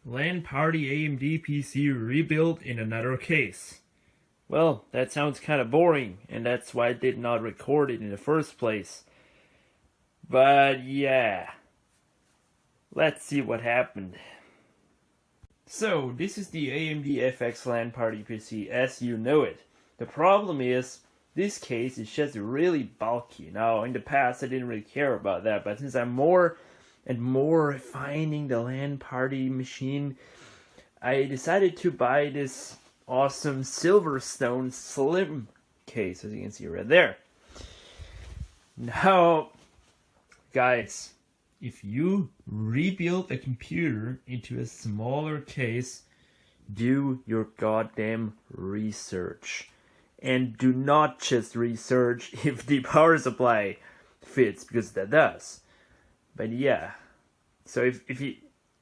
Lan Party AMD PC Rebuild in another case. Well, that sounds kind of boring, and that's why I did not record it in the first place. But yeah, let's see what happened. So, this is the AMD FX Lan Party PC as you know it. The problem is, this case is just really bulky. Now, in the past I didn't really care about that, but since I'm more and more refining the LAN party machine, I decided to buy this awesome Silverstone Slim case, as you can see right there. Now, guys, if you rebuild a computer into a smaller case, do your goddamn research. And do not just research if the power supply fits, because that does. But yeah, so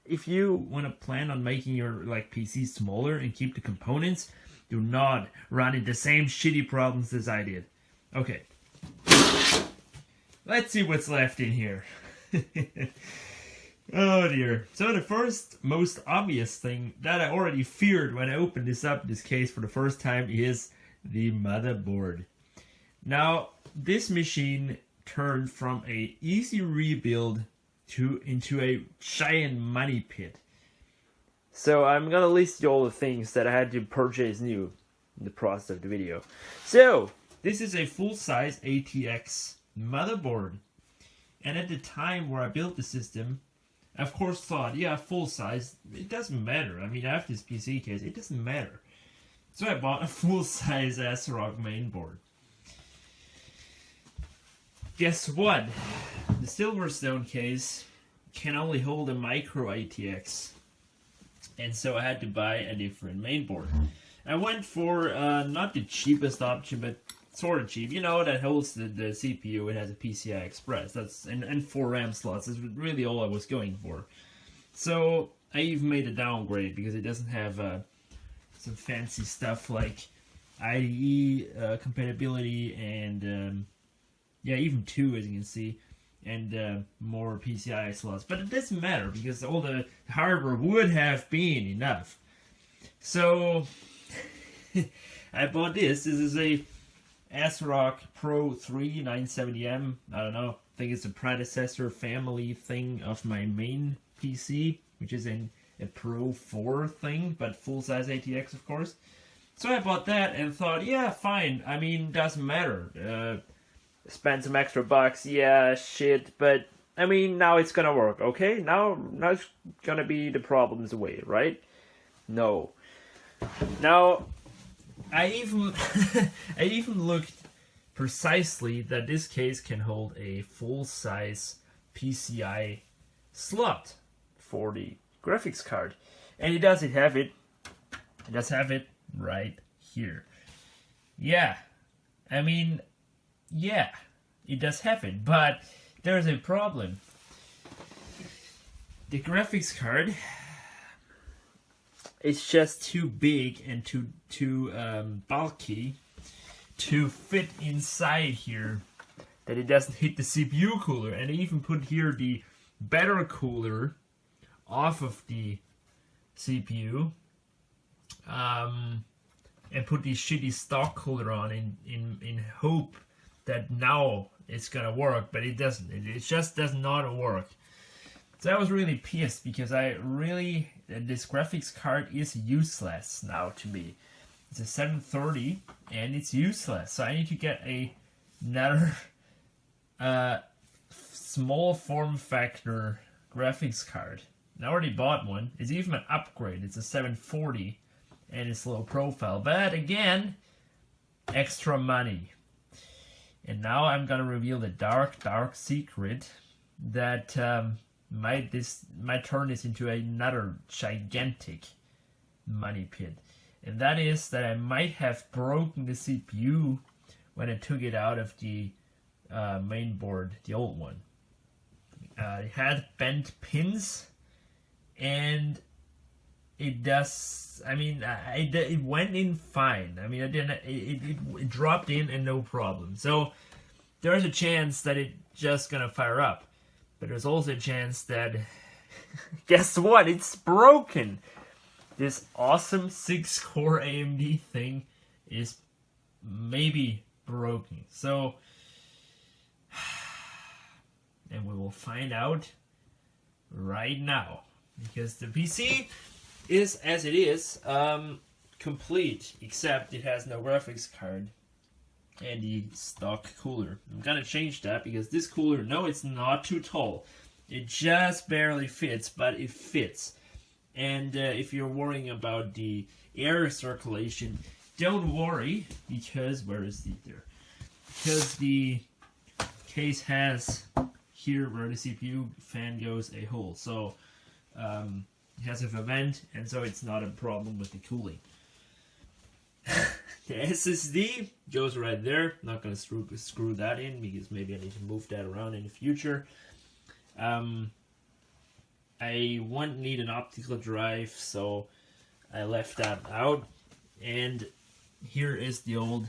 if you want to plan on making your PC smaller and keep the components, do not run into the same shitty problems as I did. Okay, let's see what's left in here. Oh dear. So the first most obvious thing that I already feared when I opened this case for the first time is the motherboard. Now, this machine turned from a easy rebuild into a giant money pit. So I'm gonna list you all the things that I had to purchase new in the process of the video. So this is a full-size ATX motherboard, and at the time where I built the system, I of course thought, yeah, full size, it doesn't matter. I mean, I have this PC case, it doesn't matter. So I bought a full-size ASRock mainboard. Guess what? The Silverstone case can only hold a micro ATX, and so I had to buy a different mainboard. I went for not the cheapest option, but sort of cheap. You know, that holds the CPU. It has a PCI Express. That's and 4 RAM slots. That's really all I was going for. So I even made a downgrade because it doesn't have some fancy stuff like IDE compatibility and yeah, even 2, as you can see, and more PCI slots. But it doesn't matter because all the hardware would have been enough. So I bought this. This is a ASRock Pro 3 970M. I don't know. I think it's a predecessor family thing of my main PC, which is a Pro 4 thing, but full-size ATX, of course. So I bought that and thought, yeah, fine. I mean, doesn't matter. Spend some extra bucks, yeah, shit, but I mean, now it's gonna work, okay? Now it's gonna be the problems away, right? No. Now, I even I even looked precisely that this case can hold a full-size PCI slot for the graphics card, and it does have it right here. Yeah, I mean, yeah, it does have it, but there's a problem. The graphics card is just too big and too bulky to fit inside here, that it doesn't hit the CPU cooler. And I even put here the better cooler off of the CPU, and put the shitty stock cooler on in hope that now it's gonna work, but it doesn't. It just does not work. So I was really pissed because this graphics card is useless now to me. It's a 730 and it's useless. So I need to get another small form factor graphics card. And I already bought one. It's even an upgrade. It's a 740 and it's low profile. But again, extra money. And now I'm gonna reveal the dark secret that might turn this into another gigantic money pit. And that is that I might have broken the CPU when I took it out of the main board, the old one. It had bent pins, and it does. I mean, it went in fine. I mean, it dropped in and no problem. So there's a chance that it's just gonna fire up, but there's also a chance that guess what? It's broken. This awesome 6-core AMD thing is maybe broken. So, and we will find out right now, because the PC is as it is, complete, except it has no graphics card and the stock cooler. I'm gonna change that because this cooler, no, it's not too tall. It just barely fits, but it fits. And if you're worrying about the air circulation, don't worry, because where is the there? Because the case has here where the CPU fan goes a hole, so it has a vent, and so it's not a problem with the cooling. The SSD goes right there. Not gonna screw that in because maybe I need to move that around in the future. I won't need an optical drive, so I left that out. And here is the old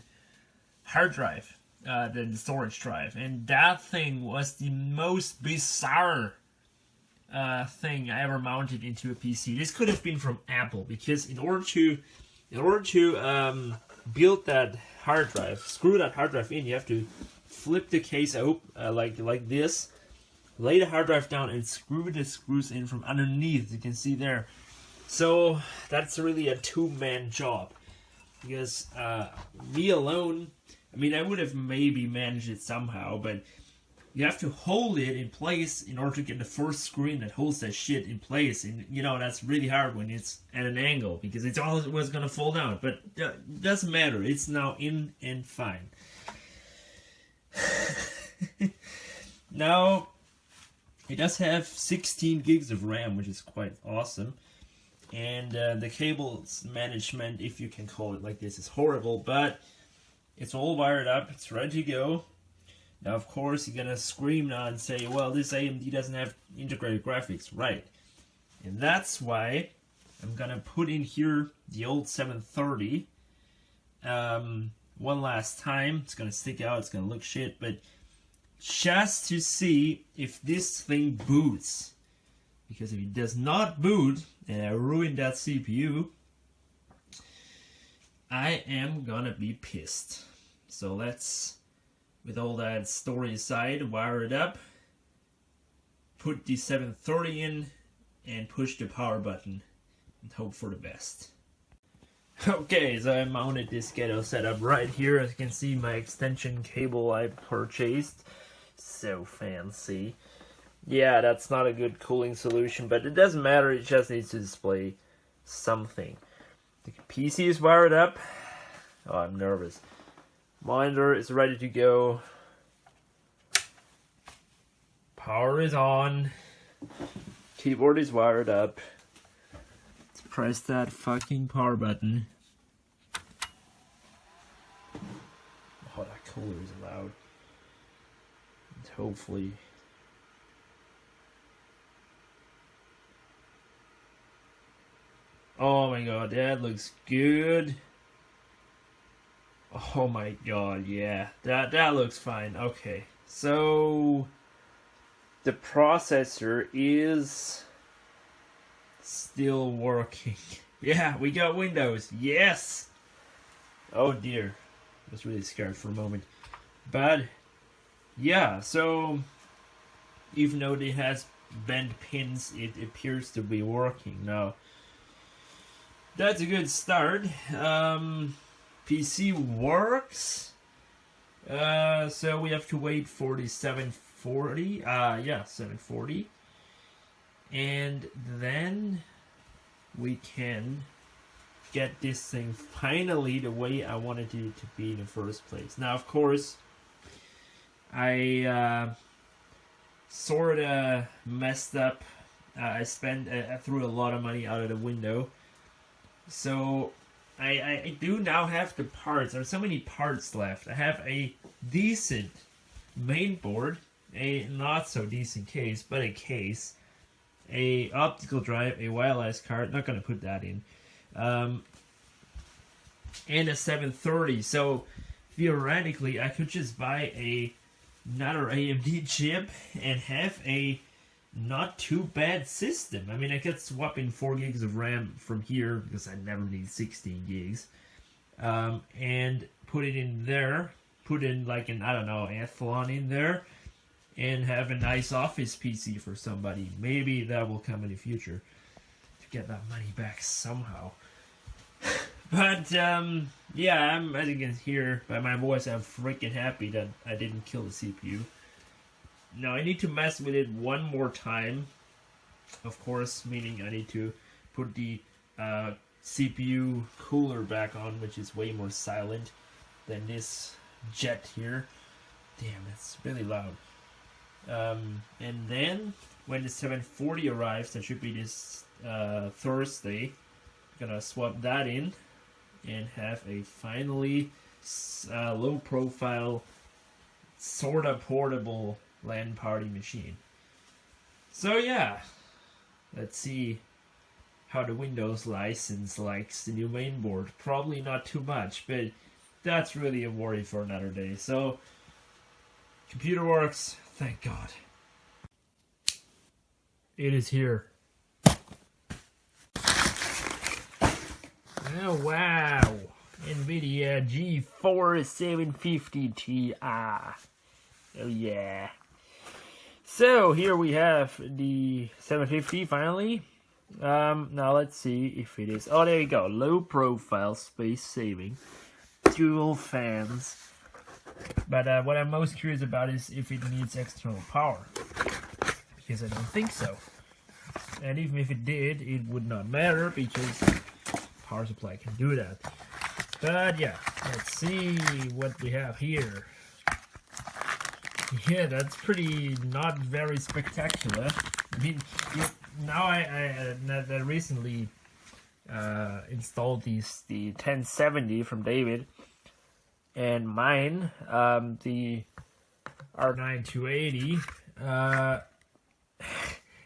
hard drive, the storage drive, and that thing was the most bizarre thing I ever mounted into a PC. This could have been from Apple, because in order to build that hard drive, screw that hard drive in, you have to flip the case open like this, lay the hard drive down, and screw the screws in from underneath. You can see there. So that's really a two-man job, because me alone, I mean, I would have maybe managed it somehow, but you have to hold it in place in order to get the first screen that holds that shit in place. And, you know, that's really hard when it's at an angle, because it's always going to fall down. But it doesn't matter. It's now in and fine. Now, it does have 16 gigs of RAM, which is quite awesome. And the cables management, if you can call it like this, is horrible. But it's all wired up. It's ready to go. Now, of course, you're gonna scream now and say, well, this AMD doesn't have integrated graphics. Right. And that's why I'm gonna put in here the old 730 one last time. It's gonna stick out, it's gonna look shit, but just to see if this thing boots. Because if it does not boot, and I ruined that CPU, I am gonna be pissed. So let's, with all that story aside, wire it up, put the 730 in, and push the power button, and hope for the best. Okay, so I mounted this ghetto setup right here. As you can see, my extension cable I purchased. So fancy. Yeah, that's not a good cooling solution, but it doesn't matter, it just needs to display something. The PC is wired up. Oh, I'm nervous. Monitor is ready to go. Power is on. Keyboard is wired up. Let's press that fucking power button. Oh, that cooler is loud. And hopefully... Oh my god, that looks good. Oh my god, yeah. That looks fine. Okay. So the processor is still working. Yeah, we got Windows. Yes. Oh dear. I was really scared for a moment. But yeah, so even though it has bent pins, it appears to be working now. That's a good start. PC works. So we have to wait for the 740. Yeah, 740. And then we can get this thing finally the way I wanted it to be in the first place. Now, of course, I sort of messed up. I threw a lot of money out of the window. So I do now have the parts. There are so many parts left. I have a decent main board, a not so decent case, but a case, a optical drive, a wireless card. Not gonna put that in, and a 730. So theoretically, I could just buy another AMD chip and have a not too bad system. I mean, I could swap in 4 gigs of RAM from here because I never need 16 gigs, and put it in there. Put in like an, I don't know, Athlon in there, and have a nice office PC for somebody. Maybe that will come in the future to get that money back somehow. But yeah, as you can hear by my voice, I'm freaking happy that I didn't kill the CPU. Now I need to mess with it one more time, of course, meaning I need to put the CPU cooler back on, which is way more silent than this jet here. Damn, it's really loud. And then when the 740 arrives, that should be this Thursday, I'm gonna swap that in and have a finally low profile, sorta portable LAN party machine. So yeah, let's see how the Windows license likes the new mainboard. Probably not too much, but that's really a worry for another day. So, computer works, thank God. It is here. Oh wow, NVIDIA GeForce 750 Ti. Oh yeah. So here we have the 750 finally. Now let's see if it is. Oh, there you go. Low profile, space saving, dual fans. But what I'm most curious about is if it needs external power, because I don't think so. And even if it did, it would not matter because power supply can do that. But yeah, let's see what we have here. Yeah, that's pretty not very spectacular. I mean, now I recently installed the 1070 from David, and mine, the R9 280.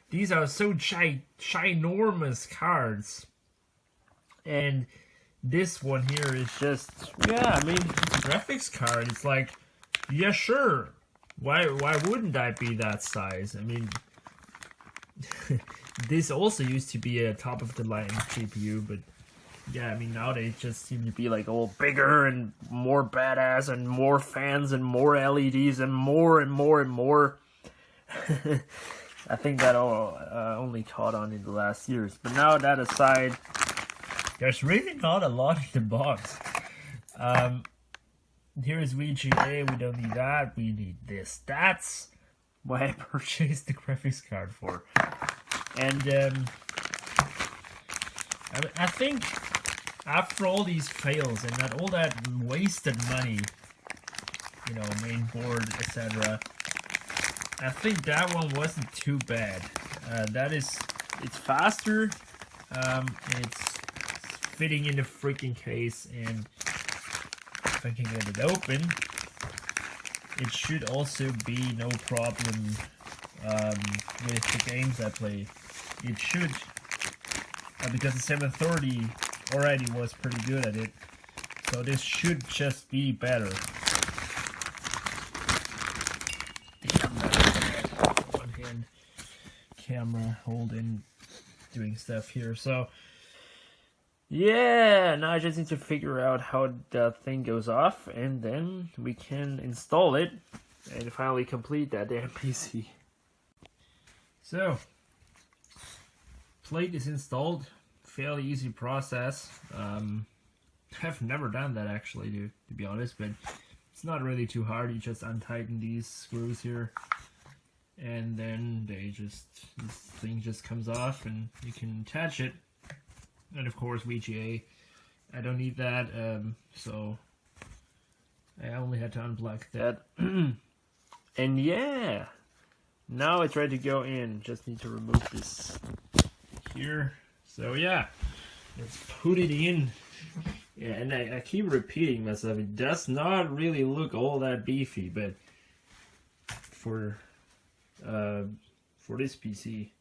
These are so ginormous cards, and this one here is just, yeah, I mean, it's a graphics card. It's like, yeah, sure. Why wouldn't I be that size? I mean, this also used to be a top of the line GPU, but yeah, I mean, now they just seem to be like all bigger and more badass and more fans and more LEDs and more and more and more. I think that all only caught on in the last years. But now that aside, there's really not a lot in the box. Here is VGA, we don't need that, we need this. That's what I purchased the graphics card for. And I think after all these fails and all that wasted money, you know, main board, etc., I think that one wasn't too bad. It's faster, it's fitting in the freaking case, and if I can get it open, it should also be no problem with the games I play. It should, because the 730 already was pretty good at it, so this should just be better. One hand camera holding, doing stuff here. So yeah, now I just need to figure out how the thing goes off, and then we can install it and finally complete that damn PC. So, plate is installed, fairly easy process. I've never done that actually, to be honest, but it's not really too hard. You just untighten these screws here, and then this thing just comes off, and you can attach it. And of course VGA, I don't need that, so I only had to unplug that. And yeah, now it's ready to go in. Just need to remove this here. So yeah, let's put it in. Yeah, and I keep repeating myself, it does not really look all that beefy, but for this PC,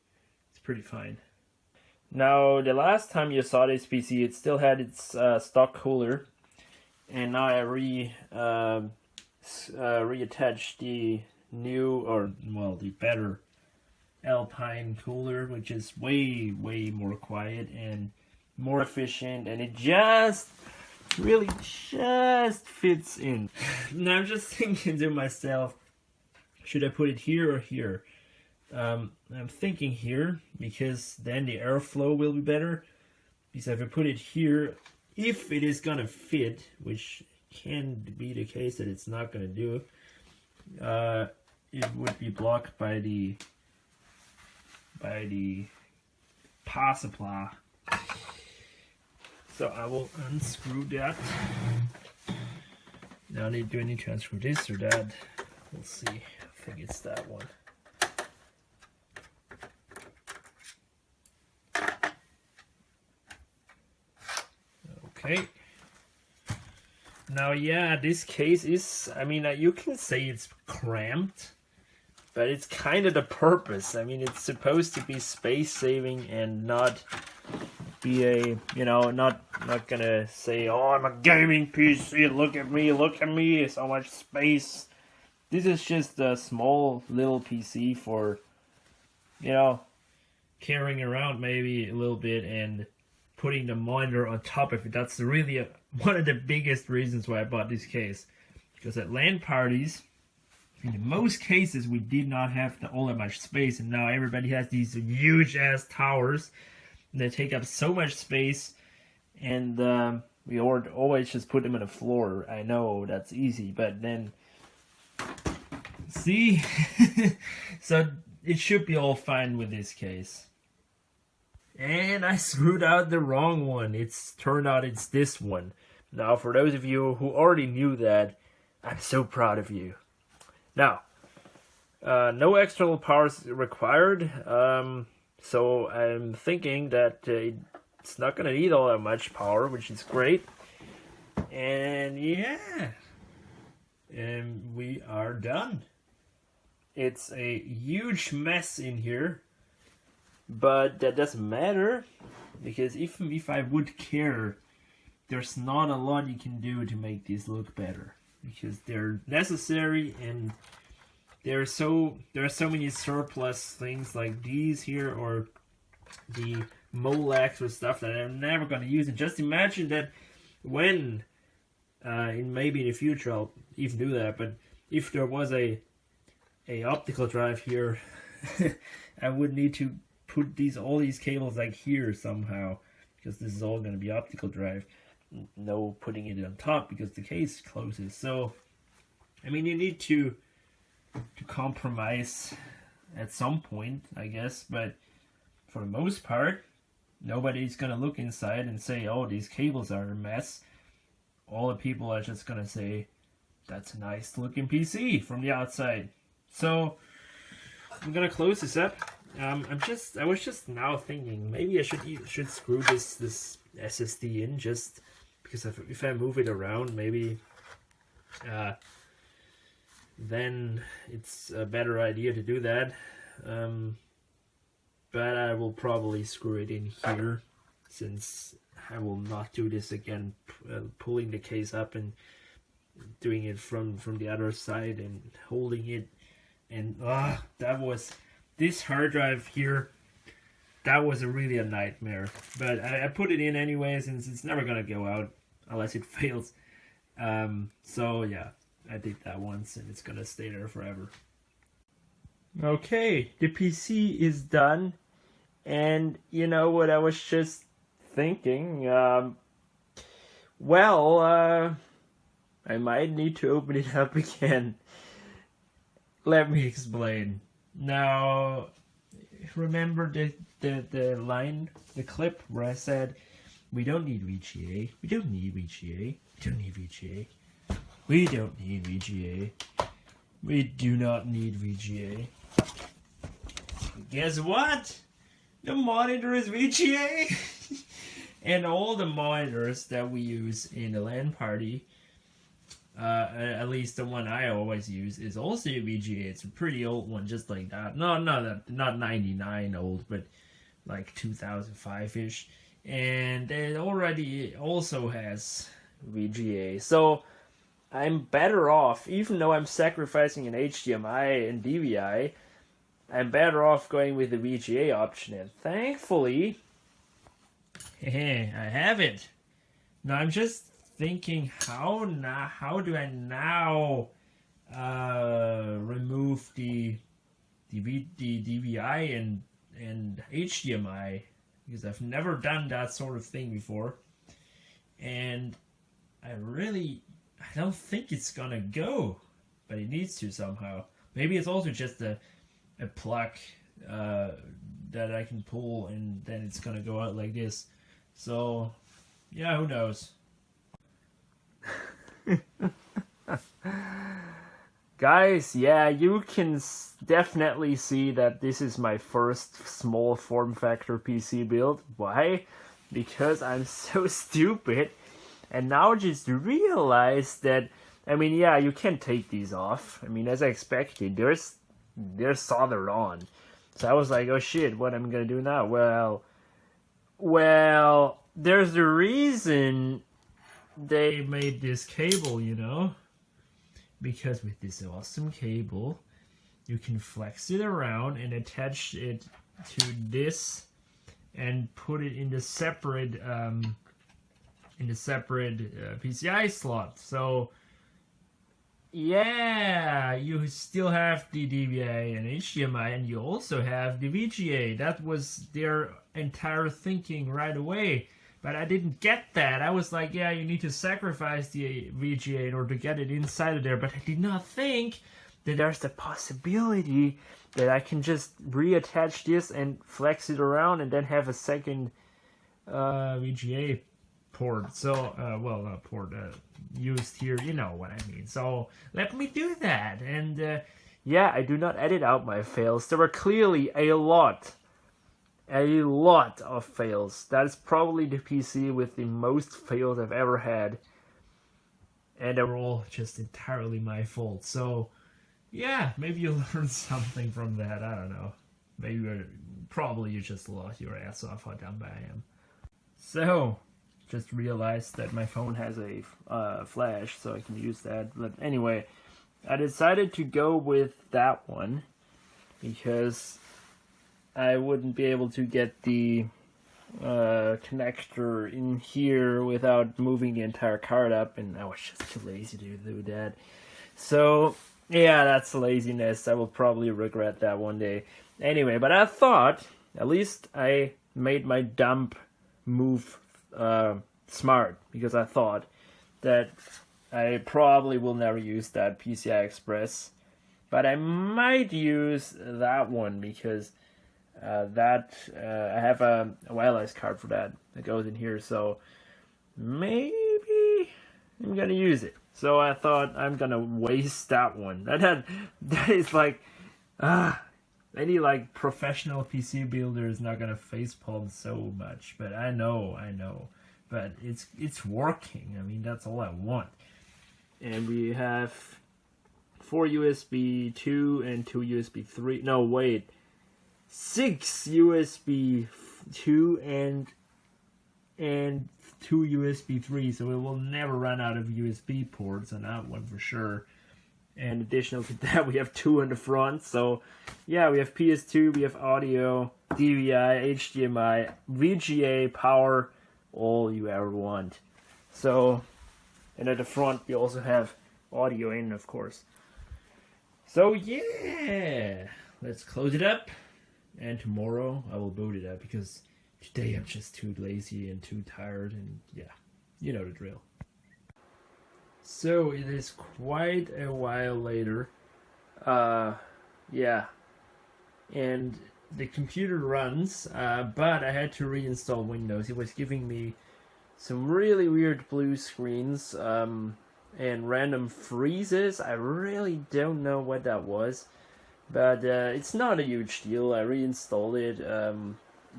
it's pretty fine. Now, the last time you saw this PC, it still had its stock cooler, and now I reattached the new, the better Alpine cooler, which is way more quiet and more efficient, and it just really just fits in. Now I'm just thinking to myself, should I put it here or here? I'm thinking here, because then the airflow will be better. Because if I put it here, if it is gonna fit, which can be the case that it's not gonna do, it would be blocked by the power supply. So I will unscrew that. Now do I need to unscrew this or that? We'll see. I think it's that one. Okay. Now, yeah, this case is, I mean, you can say it's cramped, but it's kind of the purpose. I mean, it's supposed to be space saving and not be a, you know, not gonna say, oh, I'm a gaming PC, look at me, so much space. This is just a small little PC for, you know, carrying around maybe a little bit and putting the monitor on top of it. That's really one of the biggest reasons why I bought this case. Because at LAN parties, in most cases, we did not have all that much space, and now everybody has these huge ass towers. And they take up so much space, and we always just put them on the floor. I know that's easy, but then see, so it should be all fine with this case. And I screwed out the wrong one. It's turned out it's this one. Now, for those of you who already knew that, I'm so proud of you. Now, no external power is required. So I'm thinking that it's not going to need all that much power, which is great. And yeah, and we are done. It's a huge mess in here. But that doesn't matter, because even if I would care, there's not a lot you can do to make these look better, because they're necessary, and there are so many surplus things like these here, or the Molex or stuff that I'm never going to use. And just imagine that when, maybe in the future I'll even do that, but if there was a optical drive here, I would need to put all these cables like here somehow, because this is all going to be optical drive. No putting it on top because the case closes. So, I mean, you need to compromise at some point, I guess. But for the most part, nobody's going to look inside and say, oh, these cables are a mess. All the people are just going to say, that's a nice looking PC from the outside. So, I'm going to close this up. I was just now thinking maybe I should screw this SSD in, just because if I move it around, maybe then it's a better idea to do that. But I will probably screw it in here, since I will not do this again, pulling the case up and doing it from the other side and holding it. And this hard drive here, that was really a nightmare. But I put it in anyway, since it's never going to go out unless it fails. So yeah, I did that once, and it's going to stay there forever. Okay, the PC is done. And you know what I was just thinking? I might need to open it up again. Let me explain. Now, remember the line, the clip where I said, we don't need VGA, we don't need VGA, we don't need VGA, we don't need VGA, we do not need VGA. Guess what? The monitor is VGA! And all the monitors that we use in the LAN party, at least the one I always use, is also a VGA. It's a pretty old one, just like that. No, not 99 old, but like 2005-ish. And it already also has VGA. So I'm better off, even though I'm sacrificing an HDMI and DVI, I'm better off going with the VGA option, and thankfully, I have it. Now I'm just thinking, how do I now remove the DVI and HDMI, because I've never done that sort of thing before, and I don't think it's gonna go, but it needs to somehow. Maybe it's also just a plug that I can pull, and then it's gonna go out like this. So yeah, who knows. Guys, yeah, you can definitely see that this is my first small form factor PC build. Why? Because I'm so stupid and now just realized that, I mean, yeah, you can take these off. I mean, as I expected, they're soldered on. So I was like, oh shit, what am I gonna do now? Well, there's the reason they made this cable, you know? Because with this awesome cable, you can flex it around and attach it to this and put it in the separate PCI slot. So yeah, you still have the DVI and HDMI, and you also have the VGA. That was their entire thinking right away. But I didn't get that. I was like, yeah, you need to sacrifice the VGA in order to get it inside of there. But I did not think that there's the possibility that I can just reattach this and flex it around and then have a second VGA port. So, well, not port, used here. You know what I mean. So let me do that. And yeah, I do not edit out my fails. There were clearly a lot of fails. That's probably the PC with the most fails I've ever had, and they were all just entirely my fault. So yeah, maybe you learned something from that. I don't know, maybe probably you just lost your ass off how dumb I am. So just realized that my phone has a flash, so I can use that. But anyway, I decided to go with that one because I wouldn't be able to get the connector in here without moving the entire card up, and I was just too lazy to do that. So yeah, that's laziness. I will probably regret that one day. Anyway, but I thought at least I made my dump move smart, because I thought that I probably will never use that PCI Express, but I might use that one because I have a wireless card for that goes in here, so maybe I'm gonna use it. So I thought I'm gonna waste that one. That is like any like professional PC builder is not gonna facepalm so much, but I know, but it's working. I mean, that's all I want. And we have 4 USB 2 and 2 USB 3. No, wait. 6 USB 2 and 2 USB 3, so we will never run out of USB ports on that one for sure. And additional to that, we have 2 in the front. So yeah, we have PS2, we have audio, DVI, HDMI, VGA, power, all you ever want. So, and at the front we also have audio in, of course. So yeah, let's close it up. And tomorrow I will boot it up, because today I'm just too lazy and too tired, and yeah, you know the drill. So it is quite a while later. Yeah. And the computer runs, but I had to reinstall Windows. It was giving me some really weird blue screens and random freezes. I really don't know what that was. But it's not a huge deal. I reinstalled it,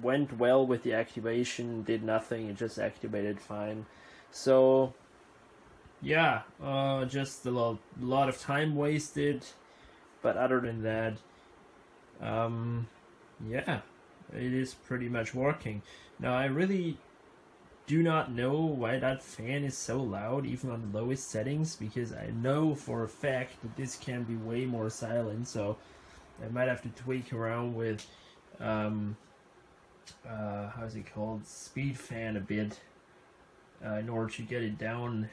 went well with the activation, did nothing, it just activated fine. So yeah, just a lot of time wasted, but other than that, yeah, it is pretty much working. Now I really do not know why that fan is so loud, even on the lowest settings, because I know for a fact that this can be way more silent. So I might have to tweak around with how's it called, speed fan a bit, in order to get it down.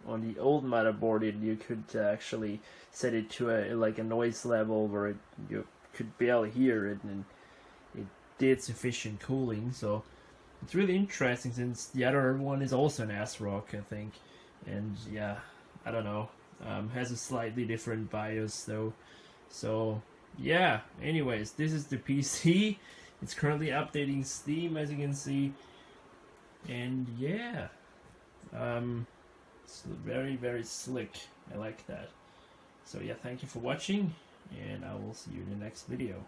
On the old motherboard, you could actually set it to a noise level where you could barely hear it, and it did sufficient cooling. So it's really interesting, since the other one is also an ASRock, I think, and yeah, I don't know, has a slightly different BIOS though. So yeah, anyways, this is the PC. It's currently updating Steam, as you can see, and yeah, it's very, very slick. I like that. So yeah, thank you for watching, and I will see you in the next video.